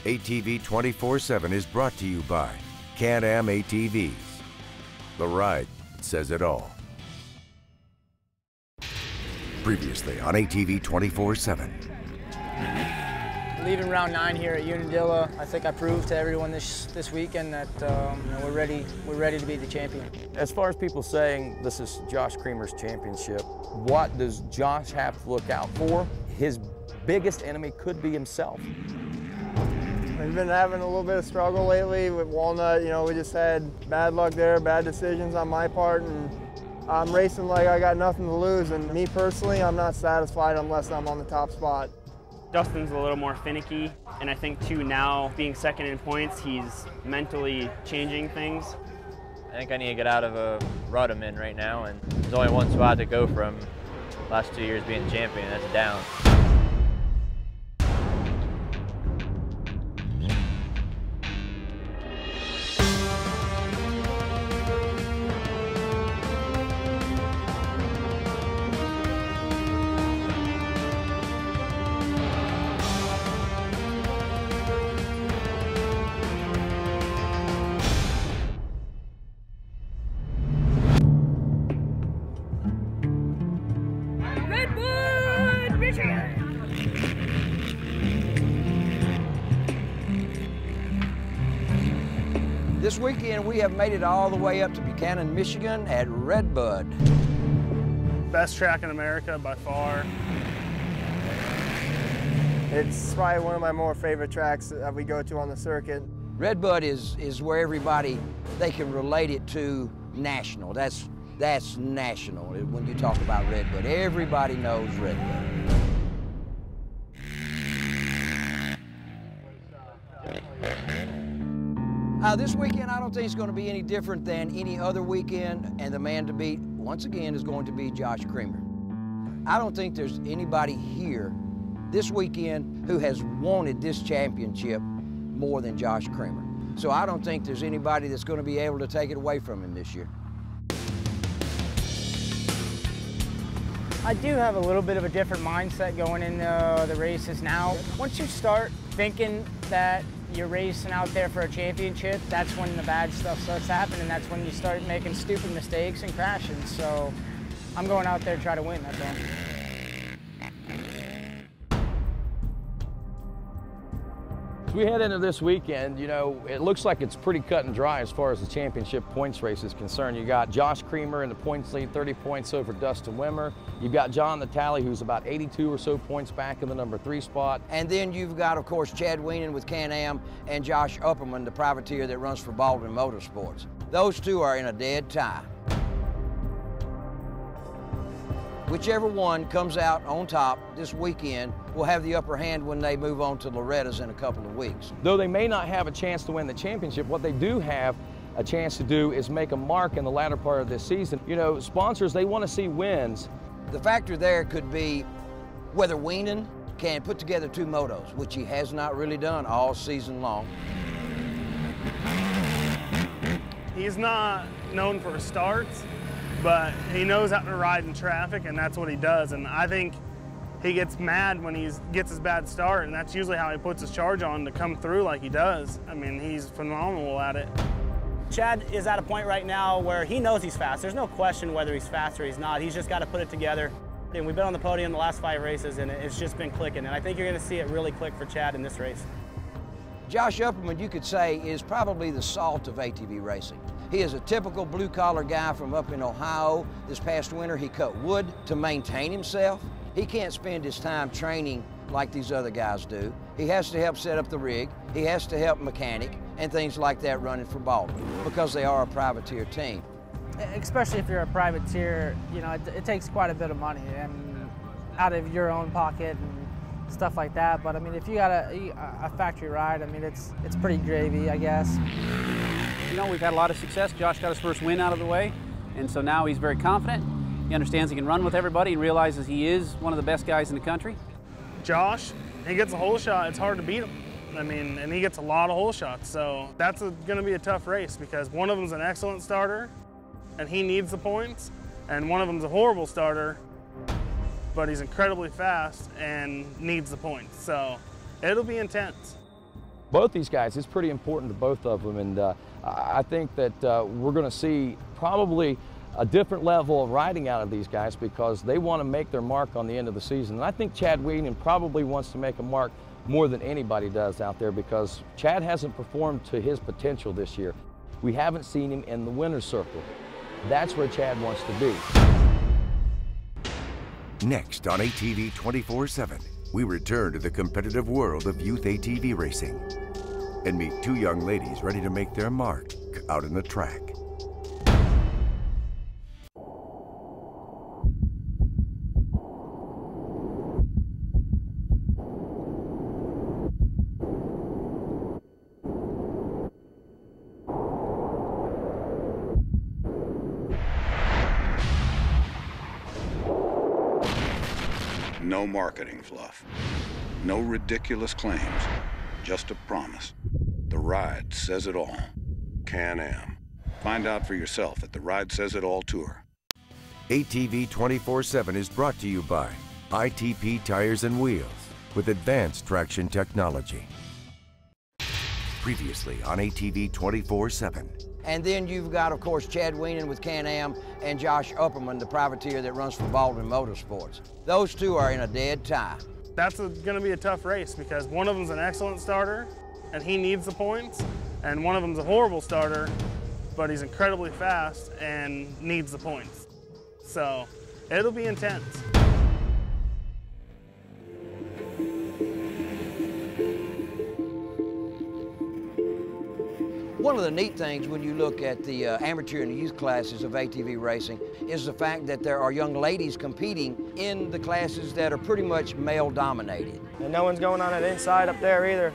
ATV 24/7 is brought to you by Can-Am ATVs. The ride says it all. Previously on ATV 24/7. Leaving round 9 here at Unadilla, I think I proved to everyone this weekend that we're ready to be the champion. As far as people saying this is Josh Creamer's championship, what does Josh have to look out for? His biggest enemy could be himself. We've been having a little bit of struggle lately with Walnut. We just had bad luck there, bad decisions on my part, and I'm racing like I got nothing to lose. And me personally, I'm not satisfied unless I'm on the top spot. Dustin's a little more finicky, and I think too now, being second in points, he's mentally changing things. I think I need to get out of a rut I'm in right now, and there's only one spot to go from. Last 2 years being champion, that's down. This weekend, we have made it all the way up to Buchanan, Michigan at Redbud. Best track in America by far. It's probably one of my more favorite tracks that we go to on the circuit. Redbud is where everybody, they can relate it to national. That's national when you talk about Redbud. Everybody knows Redbud. This weekend, I don't think it's going to be any different than any other weekend, and the man to beat, once again, is going to be Josh Creamer. I don't think there's anybody here this weekend who has wanted this championship more than Josh Creamer. So I don't think there's anybody that's going to be able to take it away from him this year. I do have a little bit of a different mindset going into the races now. Once you start thinking that you're racing out there for a championship, that's when the bad stuff starts happening. That's when you start making stupid mistakes and crashing. So I'm going out there to try to win, that's all. As we head into this weekend, it looks like it's pretty cut and dry as far as the championship points race is concerned. You got Josh Creamer in the points lead, 30 points over Dustin Wimmer. You've got John Natale, who's about 82 or so points back in the number 3 spot. And then you've got, of course, Chad Weenan with Can-Am and Josh Upperman, the privateer that runs for Baldwin Motorsports. Those two are in a dead tie. Whichever one comes out on top this weekend will have the upper hand when they move on to Loretta's in a couple of weeks. Though they may not have a chance to win the championship, what they do have a chance to do is make a mark in the latter part of this season. Sponsors, they want to see wins. The factor there could be whether Weenan can put together 2 motos, which he has not really done all season long. He's not known for his starts, but he knows how to ride in traffic, and that's what he does. And I think he gets mad when he gets his bad start, and that's usually how he puts his charge on to come through like he does. I mean, he's phenomenal at it. Chad is at a point right now where he knows he's fast. There's no question whether he's fast or he's not. He's just got to put it together. And we've been on the podium the last 5 races, and it's just been clicking. And I think you're going to see it really click for Chad in this race. Josh Upperman, you could say, is probably the salt of ATV racing. He is a typical blue-collar guy from up in Ohio. This past winter, he cut wood to maintain himself. He can't spend his time training like these other guys do. He has to help set up the rig. He has to help mechanic and things like that running for Baldwin because they are a privateer team. Especially if you're a privateer, it takes quite a bit of money and out of your own pocket and stuff like that. But I mean, if you got a factory ride, I mean, it's pretty gravy, I guess. We've had a lot of success. Josh got his first win out of the way, and so now he's very confident. He understands he can run with everybody and realizes he is one of the best guys in the country. Josh, he gets a hole shot, it's hard to beat him. I mean, and he gets a lot of hole shots, so that's going to be a tough race because one of them's an excellent starter, and he needs the points, and one of them's a horrible starter, but he's incredibly fast and needs the points, so it'll be intense. Both these guys, it's pretty important to both of them, and I think that we're going to see probably a different level of riding out of these guys because they want to make their mark on the end of the season. And I think Chad Weenan probably wants to make a mark more than anybody does out there because Chad hasn't performed to his potential this year. We haven't seen him in the winner's circle. That's where Chad wants to be. Next on ATV 24/7, we return to the competitive world of youth ATV racing and meet two young ladies ready to make their mark out in the track. No marketing fluff. No ridiculous claims. Just a promise. The Ride says it all. Can-Am. Find out for yourself at the Ride Says It All Tour. ATV 24/7 is brought to you by ITP Tires and Wheels with advanced traction technology. Previously on ATV 24/7. And then you've got, of course, Chad Weenan with Can-Am and Josh Upperman, the privateer that runs for Baldwin Motorsports. Those two are in a dead tie. That's going to be a tough race because one of them's an excellent starter and he needs the points, and one of them's a horrible starter, but he's incredibly fast and needs the points. So it'll be intense. One of the neat things when you look at the amateur and youth classes of ATV racing is the fact that there are young ladies competing in the classes that are pretty much male-dominated. And no one's going on that inside up there either.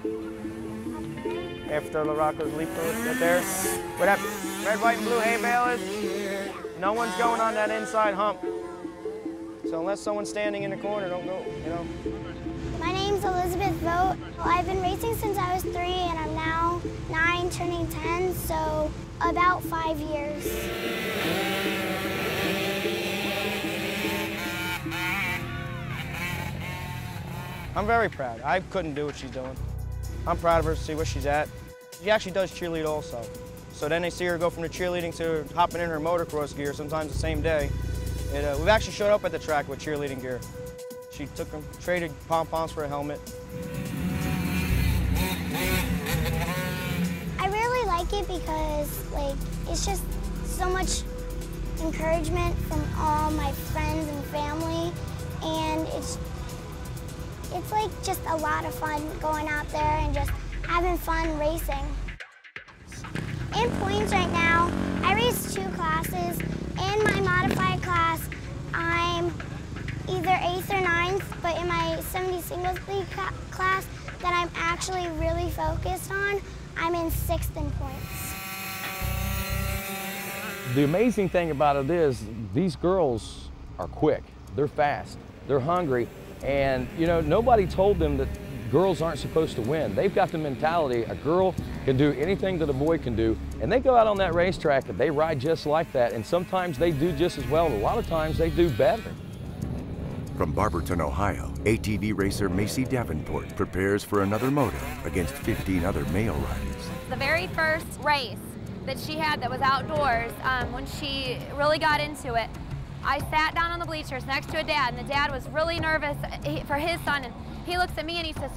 After LaRocco's leap right there. Where that red, white, and blue hay bale is, no one's going on that inside hump. So unless someone's standing in the corner, don't go, you know. My name's Elizabeth Vogt. I've been racing since I was 3 and I'm now 9, turning 10, so about 5 years. I'm very proud. I couldn't do what she's doing. I'm proud of her to see where she's at. She actually does cheerlead also. So then they see her go from the cheerleading to hopping in her motocross gear, sometimes the same day. And, we've actually showed up at the track with cheerleading gear. She took them, traded pom-poms for a helmet. I really like it because, like, it's just so much encouragement from all my friends and family, and it's like just a lot of fun going out there and just having fun racing. In points right now, I race 2 classes. In my modified class, I'm either 8th or 9th, but in my 70 singles league class that I'm actually really focused on, I'm in 6th in points. The amazing thing about it is these girls are quick, they're fast, they're hungry, and you know, nobody told them that girls aren't supposed to win. They've got the mentality a girl can do anything that a boy can do, and they go out on that racetrack and they ride just like that, and sometimes they do just as well, and a lot of times they do better. From Barberton, Ohio, ATV racer Macy Davenport prepares for another moto against 15 other male riders. The very first race that she had that was outdoors, when she really got into it, I sat down on the bleachers next to a dad, and the dad was really nervous for his son, and he looks at me and he says,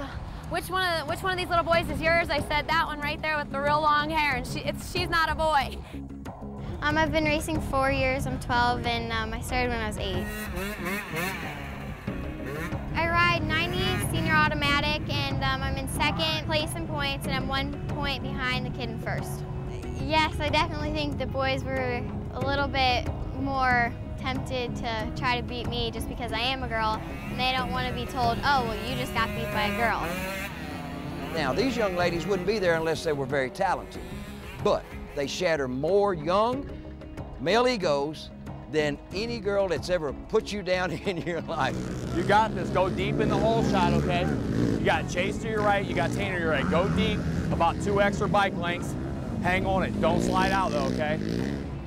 which one of these little boys is yours? I said, that one right there with the real long hair, and she's not a boy. I've been racing 4 years, I'm 12, and I started when I was 8. I ride 90 senior automatic, and I'm in 2nd place in points, and I'm 1 point behind the kid in 1st. Yes, I definitely think the boys were a little bit more tempted to try to beat me just because I am a girl, and they don't want to be told, oh, well, you just got beat by a girl. Now, these young ladies wouldn't be there unless they were very talented, but they shatter more young male egos than any girl that's ever put you down in your life. You got this. Go deep in the hole shot, okay? You got Chase to your right, you got Tanner to your right. Go deep, about 2 extra bike lengths. Hang on it. Don't slide out, though, okay?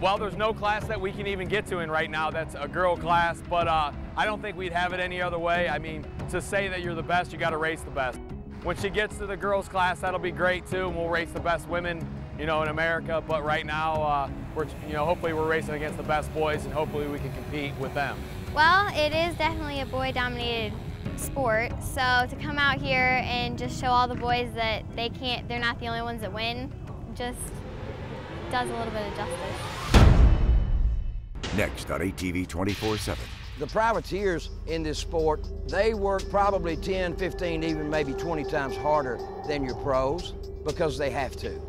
Well, there's no class that we can even get to in right now that's a girl class, but I don't think we'd have it any other way. I mean, to say that you're the best, you got to race the best. When she gets to the girls class, that'll be great too, and we'll race the best women, you know, in America. But right now, hopefully we're racing against the best boys, and hopefully we can compete with them. Well, it is definitely a boy-dominated sport, so to come out here and just show all the boys that they're not the only ones that win, just does a little bit of justice. Next on ATV 24/7. The privateers in this sport, they work probably 10, 15, even maybe 20 times harder than your pros because they have to.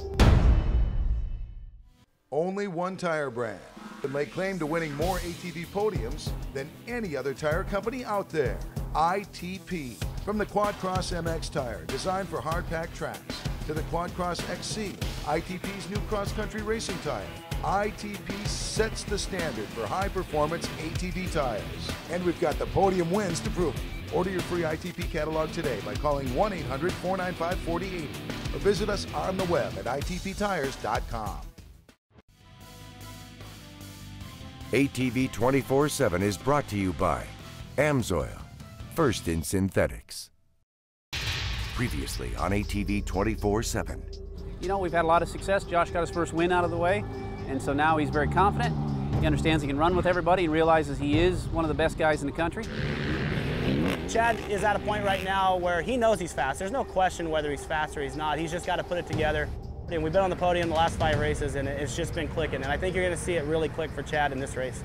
Only one tire brand that may claim to winning more ATV podiums than any other tire company out there. ITP. From the Quadcross MX tire, designed for hard-packed tracks, to the Quadcross XC, ITP's new cross-country racing tire. ITP sets the standard for high-performance ATV tires. And we've got the podium wins to prove it. Order your free ITP catalog today by calling 1-800-495-4080 or visit us on the web at itptires.com. ATV 24/7 is brought to you by AMSOIL, first in synthetics. Previously on ATV 24/7. You know, we've had a lot of success. Josh got his first win out of the way, and so now he's very confident. He understands he can run with everybody and realizes he is one of the best guys in the country. Chad is at a point right now where he knows he's fast. There's no question whether he's fast or he's not. He's just got to put it together. And we've been on the podium the last 5 races, and it's just been clicking. And I think you're going to see it really click for Chad in this race.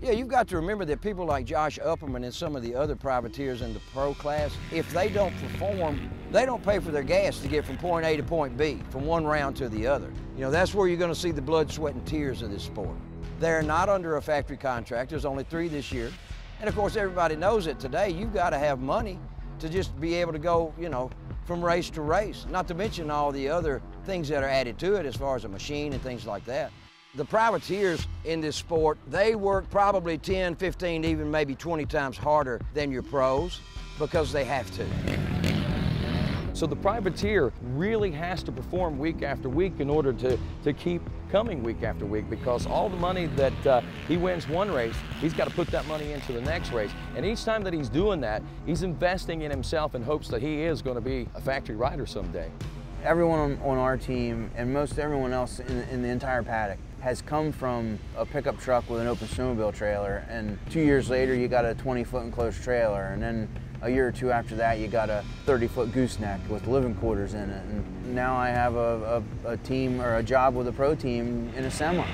Yeah, you've got to remember that people like Josh Upperman and some of the other privateers in the pro class, if they don't perform, they don't pay for their gas to get from point A to point B, from one round to the other. You know, that's where you're going to see the blood, sweat, and tears of this sport. They're not under a factory contract. There's only 3 this year. And of course, everybody knows that today you've got to have money to just be able to go, you know, from race to race, not to mention all the other things that are added to it as far as a machine and things like that. The privateers in this sport, they work probably 10, 15, even maybe 20 times harder than your pros because they have to. So the privateer really has to perform week after week in order to keep coming week after week, because all the money that he wins one race, he's got to put that money into the next race. And each time that he's doing that, he's investing in himself in hopes that he is going to be a factory rider someday. Everyone on our team and most everyone else in the entire paddock has come from a pickup truck with an open snowmobile trailer, and 2 years later you got a 20-foot enclosed trailer, and then a year or 2 after that you got a 30-foot gooseneck with living quarters in it, and now I have a team or a job with a pro team in a semi.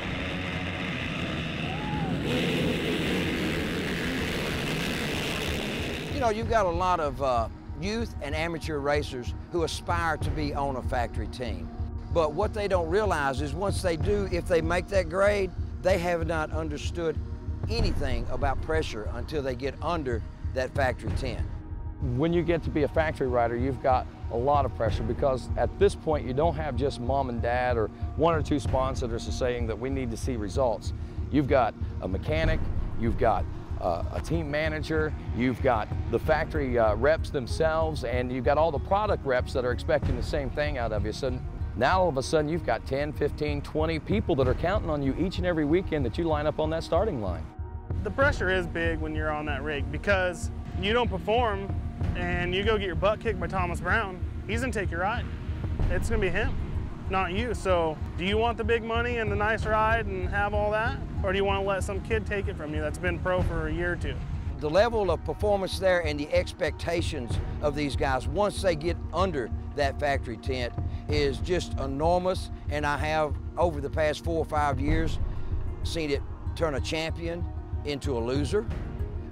You know, you've got a lot of youth and amateur racers who aspire to be on a factory team. But what they don't realize is once they do, if they make that grade, they have not understood anything about pressure until they get under that factory tent. When you get to be a factory rider, you've got a lot of pressure, because at this point you don't have just mom and dad or 1 or 2 sponsors saying that we need to see results. You've got a mechanic, you've got a team manager, you've got the factory reps themselves, and you've got all the product reps that are expecting the same thing out of you. So now all of a sudden you've got 10, 15, 20 people that are counting on you each and every weekend that you line up on that starting line. The pressure is big when you're on that rig, because you don't perform and you go get your butt kicked by Thomas Brown, he's gonna take your ride. It's gonna be him, not you. So do you want the big money and the nice ride and have all that? Or do you want to let some kid take it from you that's been pro for a year or 2? The level of performance there and the expectations of these guys once they get under that factory tent is just enormous. And I have, over the past 4 or 5 years, seen it turn a champion into a loser.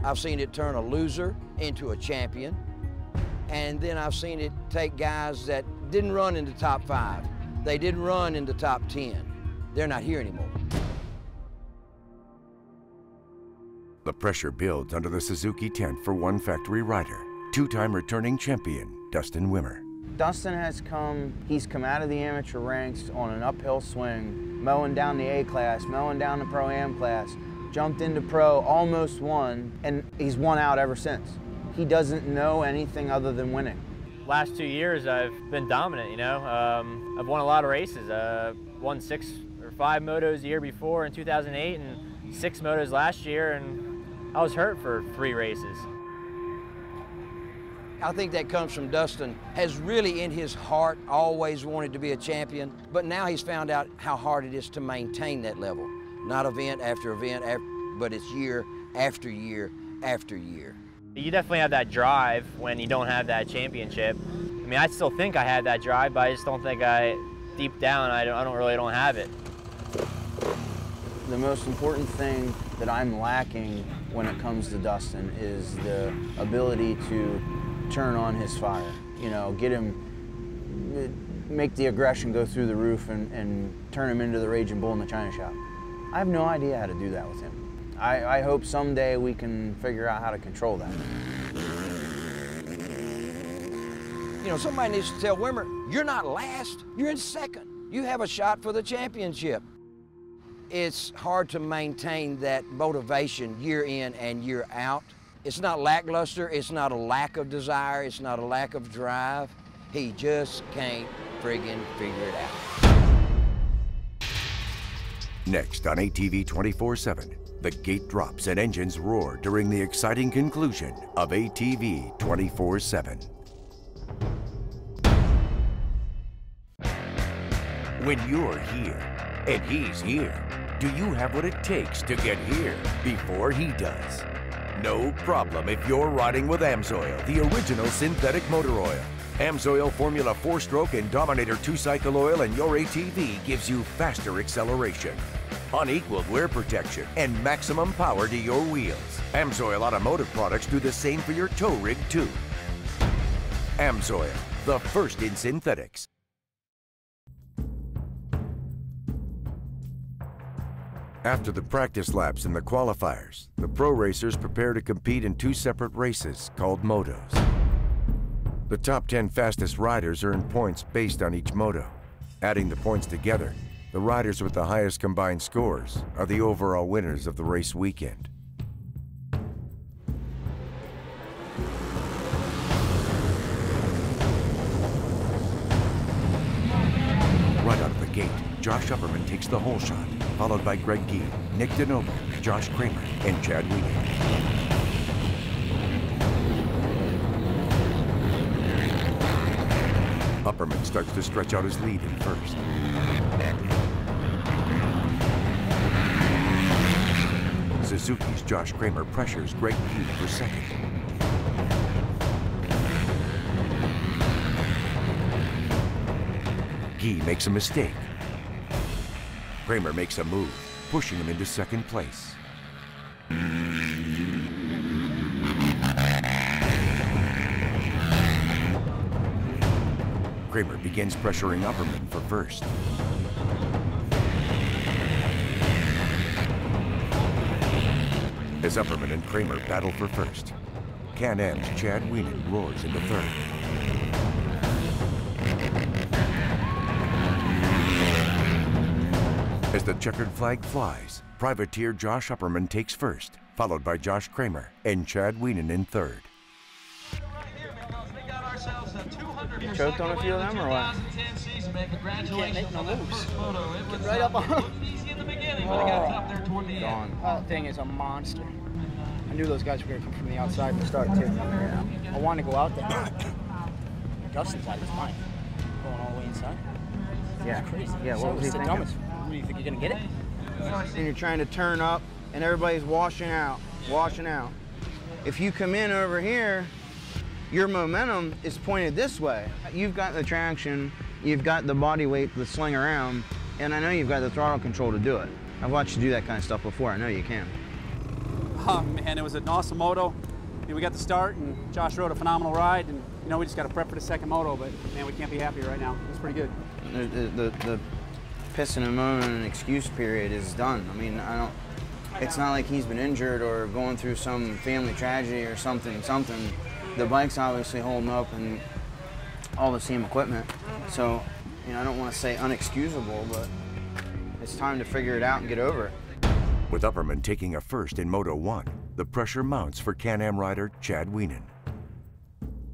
I've seen it turn a loser into a champion. And then I've seen it take guys that didn't run in the top 5. They didn't run in the top 10. They're not here anymore. The pressure builds under the Suzuki tent for one factory rider, 2-time returning champion, Dustin Wimmer. Dustin has he's come out of the amateur ranks on an uphill swing, mowing down the A class, mowing down the Pro-Am class, jumped into pro, almost won, and he's won out ever since. He doesn't know anything other than winning. Last 2 years I've been dominant, you know. I've won a lot of races. Won 6 or 5 motos the year before in 2008 and 6 motos last year, and I was hurt for 3 races. I think that comes from Dustin has really in his heart always wanted to be a champion, but now he's found out how hard it is to maintain that level. Not event after event, but it's year after year after year. You definitely have that drive when you don't have that championship. I mean, I still think I had that drive, but I just don't think deep down, I don't have it. The most important thing that I'm lacking when it comes to Dustin is the ability to turn on his fire. You know, get him, make the aggression go through the roof and turn him into the raging bull in the china shop. I have no idea how to do that with him. I hope someday we can figure out how to control that. You know, somebody needs to tell Wimmer, you're not last, you're in second. You have a shot for the championship. It's hard to maintain that motivation year in and year out. It's not lackluster, it's not a lack of desire, it's not a lack of drive. He just can't friggin' figure it out. Next on ATV 24/7, the gate drops and engines roar during the exciting conclusion of ATV 24/7. When you're here and he's here, do you have what it takes to get here before he does? No problem if you're riding with AMSOIL, the original synthetic motor oil. AMSOIL Formula 4-stroke and Dominator 2-cycle oil in your ATV gives you faster acceleration, unequaled wear protection, and maximum power to your wheels. AMSOIL Automotive products do the same for your tow rig too. AMSOIL, the first in synthetics. After the practice laps and the qualifiers, the pro racers prepare to compete in two separate races called motos. The top 10 fastest riders earn points based on each moto. Adding the points together, the riders with the highest combined scores are the overall winners of the race weekend. Right out of the gate, Josh Upperman takes the hole shot, followed by Greg Gee, Nick DeNovo, Josh Kramer, and Chad Wheaton. Upperman starts to stretch out his lead in first. Suzuki's Josh Kramer pressures Greg Gee for second. Gee makes a mistake. Kramer makes a move, pushing him into second place. Kramer begins pressuring Upperman for first. As Upperman and Kramer battle for first, Can-Am's Chad Wheaton roars into third. As the checkered flag flies, privateer Josh Upperman takes first, followed by Josh Kramer and Chad Wheaton in third. You choked on a few of them or what? Can't make no moves. Get right up on them. Gone. That thing is a monster. I knew those guys were going to come from the outside in the start, too. I wanted to go out there. Dustin's out of his mind. Going all the way inside. Yeah. It's crazy. Yeah, what was he thinking? What do you think you're going to get it? And you're trying to turn up, and everybody's washing out. If you come in over here, your momentum is pointed this way. You've got the traction, you've got the body weight to sling around, and I know you've got the throttle control to do it. I've watched you do that kind of stuff before. I know you can. Oh man, it was an awesome moto. We got the start, and Josh rode a phenomenal ride, and you know we just got to prep for the second moto, but man, we can't be happy right now. It's pretty good. The pissing and moaning and excuse period is done. I mean, it's not like he's been injured or going through some family tragedy or something. The bike's obviously holding up and all the same equipment. So, you know, I don't want to say unexcusable, but it's time to figure it out and get over it. With Upperman taking a first in Moto 1, the pressure mounts for Can-Am rider Chad Wheaton.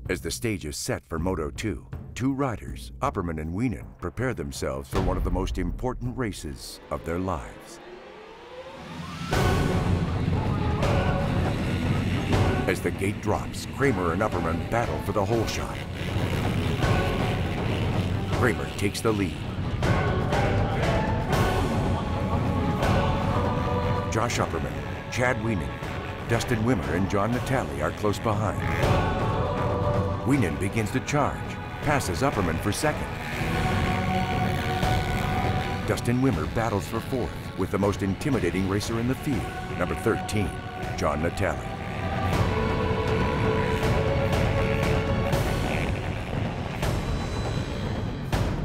As the stage is set for Moto 2, two riders, Upperman and Wheaton, prepare themselves for one of the most important races of their lives. As the gate drops, Kramer and Upperman battle for the hole shot. Kramer takes the lead. Josh Upperman, Chad Wienen, Dustin Wimmer, and John Natale are close behind. Wienen begins to charge, passes Upperman for second. Dustin Wimmer battles for fourth with the most intimidating racer in the field, number 13, John Natale.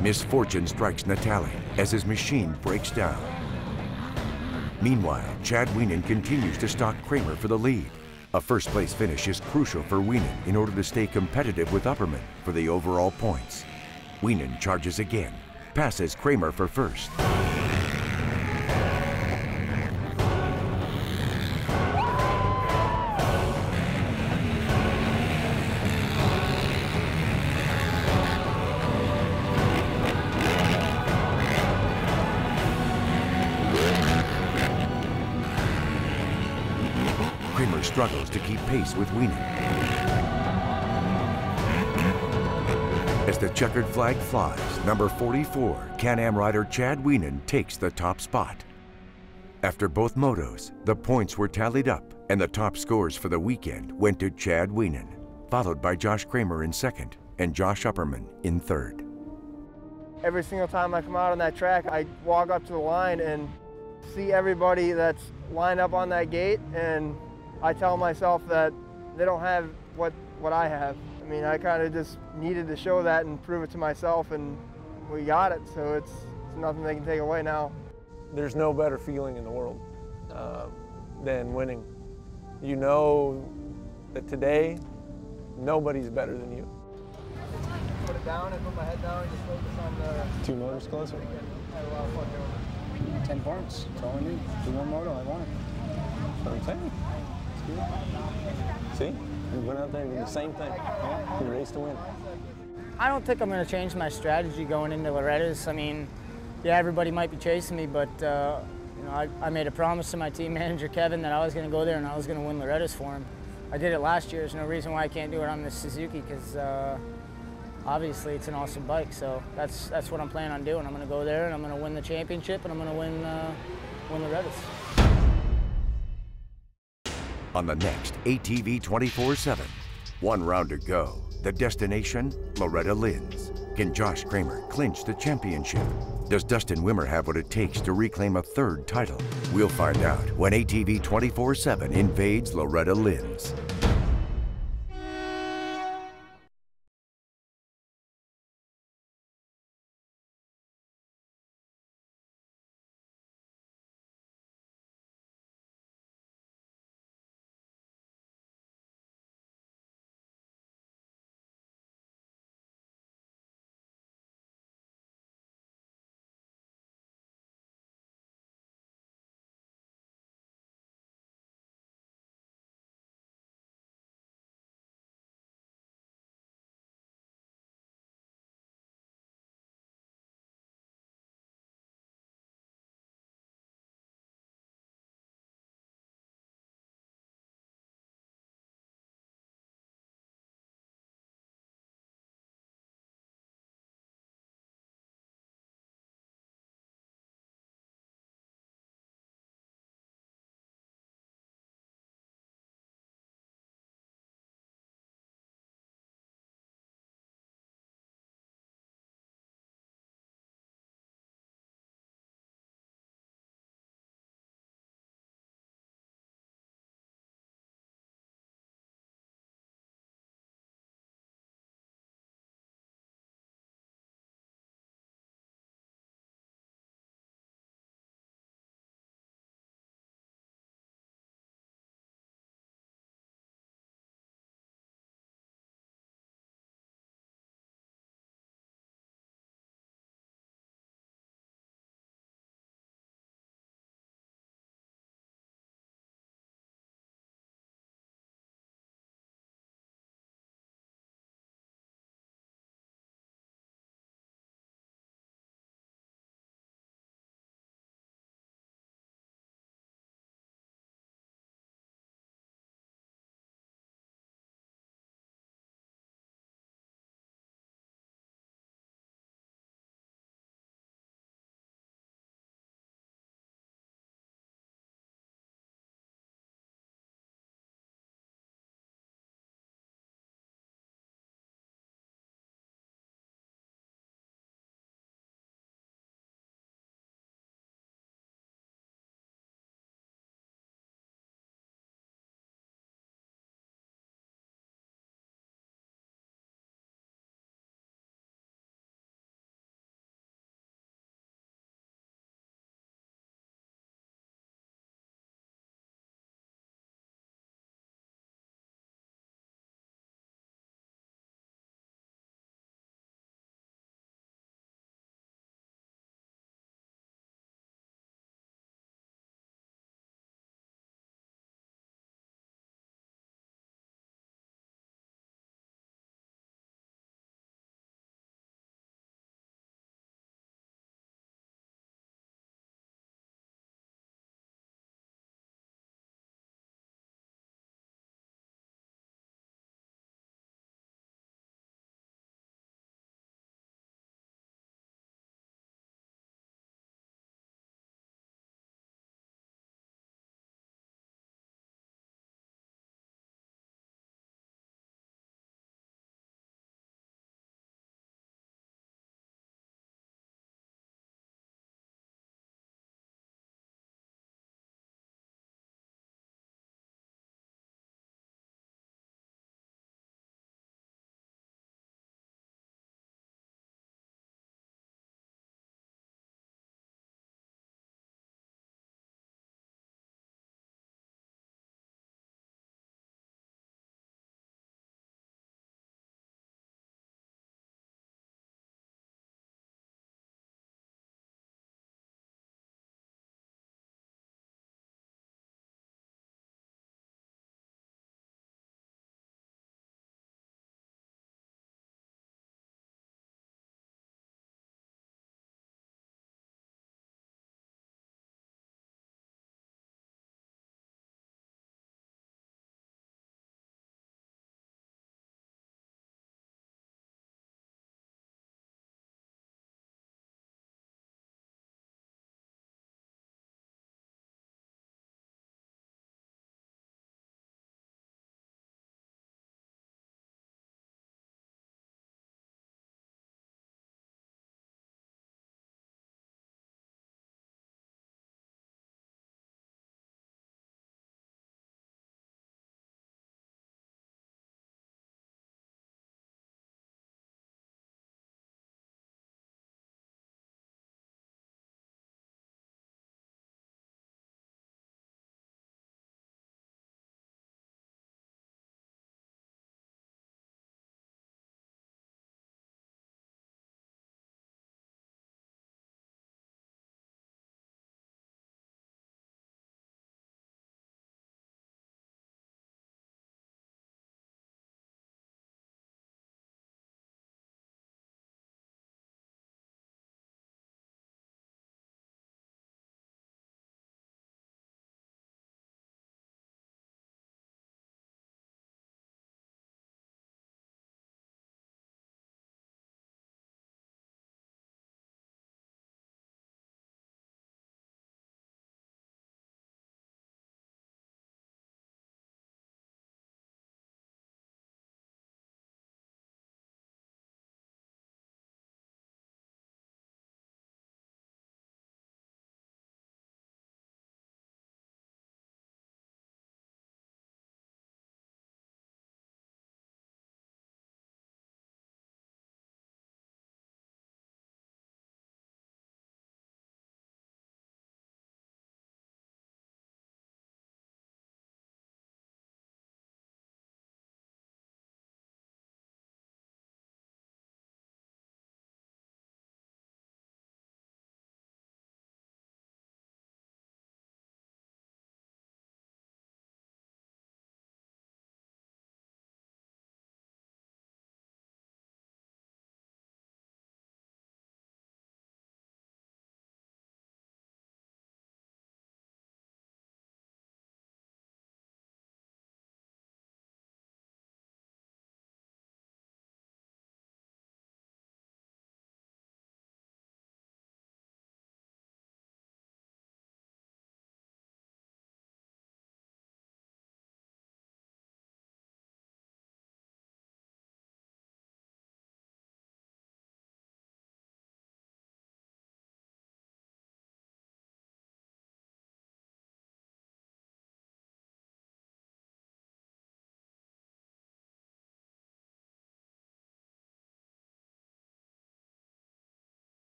Misfortune strikes Natale as his machine breaks down. Meanwhile, Chad Wienen continues to stalk Kramer for the lead. A first-place finish is crucial for Wienen in order to stay competitive with Upperman for the overall points. Wienen charges again, passes Kramer for first. Kramer struggles to keep pace with Wienen. As the checkered flag flies, number 44, Can-Am rider Chad Wienen takes the top spot. After both motos, the points were tallied up, and the top scores for the weekend went to Chad Wienen, followed by Josh Kramer in second and Josh Upperman in third. Every single time I come out on that track, I walk up to the line and see everybody that's lined up on that gate, and I tell myself that they don't have what I have. I mean, I kind of just needed to show that and prove it to myself, and we got it, so it's nothing they can take away now. There's no better feeling in the world than winning. You know that today, nobody's better than you. Put it down and put my head down and just focus on the... 2 motors closer. I had a lot of fun doing it. 10 points, that's all I need. 2 more moto, I won it. That's what I'm saying. See? We went out there and did the same thing. Yeah. We raced to win. I don't think I'm going to change my strategy going into Loretta's. I mean, yeah, everybody might be chasing me, but you know, I made a promise to my team manager, Kevin, that I was going to go there and I was going to win Loretta's for him. I did it last year. There's no reason why I can't do it on this Suzuki, because obviously it's an awesome bike. So that's what I'm planning on doing. I'm going to go there and I'm going to win the championship and I'm going to win Loretta's. On the next ATV 24/7, 1 round to go. The destination, Loretta Lynn's. Can Josh Kramer clinch the championship? Does Dustin Wimmer have what it takes to reclaim a 3rd title? We'll find out when ATV 24/7 invades Loretta Lynn's.